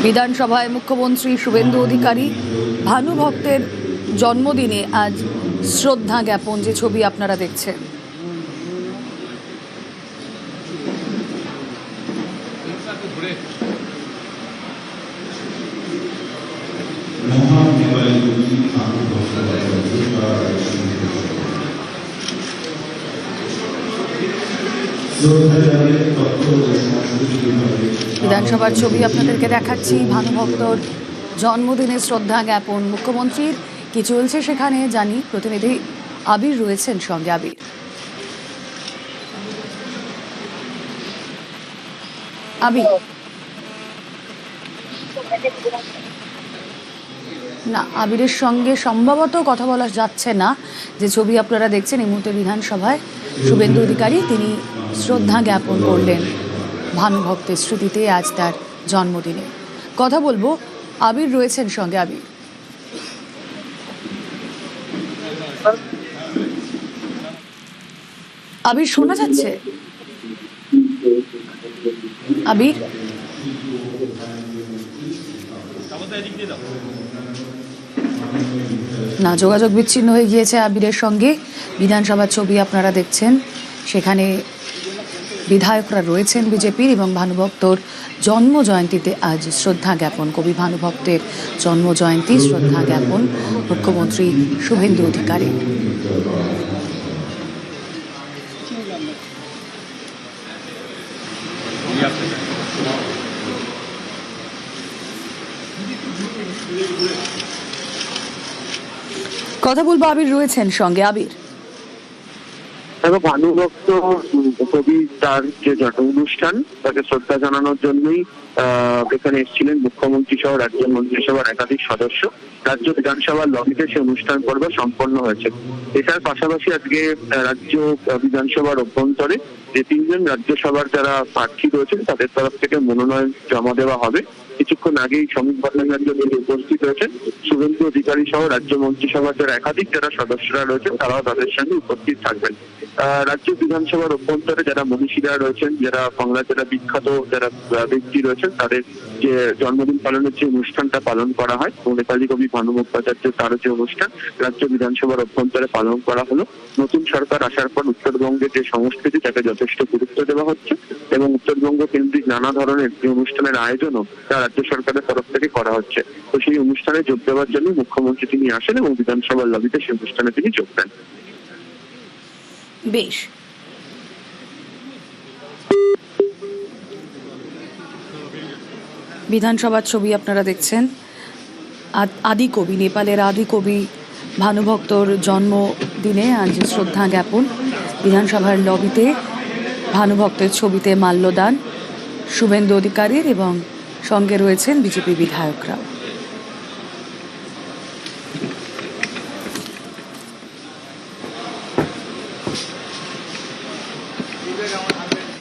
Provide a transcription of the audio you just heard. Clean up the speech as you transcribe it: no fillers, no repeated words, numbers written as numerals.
বিধানসভায় মুখ্যমন্ত্রী শুভেন্দু অধিকারী ভানুভক্তের জন্মদিনে আজ শ্রদ্ধা জ্ঞাপন, যে ছবি আপনারা দেখছেন। বিধানসভার ছবি আপনাদেরকে দেখাচ্ছি। ভানুভক্তর জন্মদিনে শ্রদ্ধা জ্ঞাপন মুখ্যমন্ত্রীর। কি চলছে সেখানে জানি, প্রতিনিধি আবির রয়েছেন সঙ্গে। আবির না, আবিরের সঙ্গে সম্ভবত কথা বলা যাচ্ছে না। যে ছবি আপনারা দেখছেন এই মুহূর্তে বিধানসভায় শুভেন্দু অধিকারী তিনি শ্রদ্ধা জ্ঞাপন করলেন ভানুভক্তের স্মৃতিতে আজ তার জন্মদিনে। কথা বলবো, আবির রয়েছেন সঙ্গে। আবির শোনা যাচ্ছে? আবির না, যোগাযোগ বিচ্ছিন্ন হয়ে গিয়েছে আবিরের সঙ্গে। বিধানসভার ছবি আপনারা দেখছেন, সেখানে বিধায়করা রয়েছেন বিজেপির, এবং ভানুভক্তর জন্ম জয়ন্তীতে আজ শ্রদ্ধা জ্ঞাপন। কবি ভানুভক্তের জন্ম জয়ন্তী, শ্রদ্ধা জ্ঞাপন মুখ্যমন্ত্রী শুভেন্দু অধিকারী। কথা বলবো, আবির রয়েছেন সঙ্গে। আবির, ভানুভক্ত কবি তার যে অনুষ্ঠান, তাকে শ্রদ্ধা জানানোর জন্যই এখানে এসেছিলেন মুখ্যমন্ত্রী সহ রাজ্য মন্ত্রিসভার একাধিক সদস্য। রাজ্য বিধানসভার লবিতে সে অনুষ্ঠান পর্ব সম্পন্ন হয়েছে। এটার পাশাপাশি আজকে রাজ্য বিধানসভার অভ্যন্তরে যে 3 জন রাজ্যসভার যারা প্রার্থী রয়েছেন তাদের তরফ থেকে মনোনয়ন জমা দেওয়া হবে। কিছুক্ষণ আগেই শ্রমিক ভট্টাচার্য উপস্থিত হয়েছেন। শুভেন্দু অধিকারী সহ রাজ্য মন্ত্রিসভার যারা একাধিক যারা সদস্যরা রয়েছেন তারাও তাদের সঙ্গে উপস্থিত থাকবেন। রাজ্য বিধানসভার অভ্যন্তরে যারা মনীষীরা রয়েছেন, যারা বাংলার যারা বিখ্যাত যারা ব্যক্তি রয়েছেন, তাদের যে জন্মদিন পালনের যে অনুষ্ঠানটা পালন করা হয়, নেতাজি কবি ভানুভট্টাচার্য তার যে অনুষ্ঠান রাজ্য বিধানসভার অভ্যন্তরে পালন করা হলো। নতুন সরকার আসার পর উত্তরবঙ্গের যে সংস্কৃতি তাকে যথেষ্ট গুরুত্ব দেওয়া হচ্ছে, এবং উত্তরবঙ্গ কেন্দ্রিক নানা ধরনের যে অনুষ্ঠানের আয়োজনও তা রাজ্য সরকারের তরফ থেকে করা হচ্ছে। তো সেই অনুষ্ঠানে যোগ দেওয়ার জন্য মুখ্যমন্ত্রী তিনি আসেন এবং বিধানসভার লবিতে সেই অনুষ্ঠানে তিনি যোগ দেন। বেশ, বিধানসভার ছবি আপনারা দেখছেন। আদিকবি, নেপালের আদিকবি ভানুভক্তর জন্মদিনে আজ শ্রদ্ধা জ্ঞাপন। বিধানসভার লবিতে ভানুভক্তের ছবিতে মাল্যদান শুভেন্দু অধিকারীর, এবং সঙ্গে রয়েছেন বিজেপি বিধায়করা।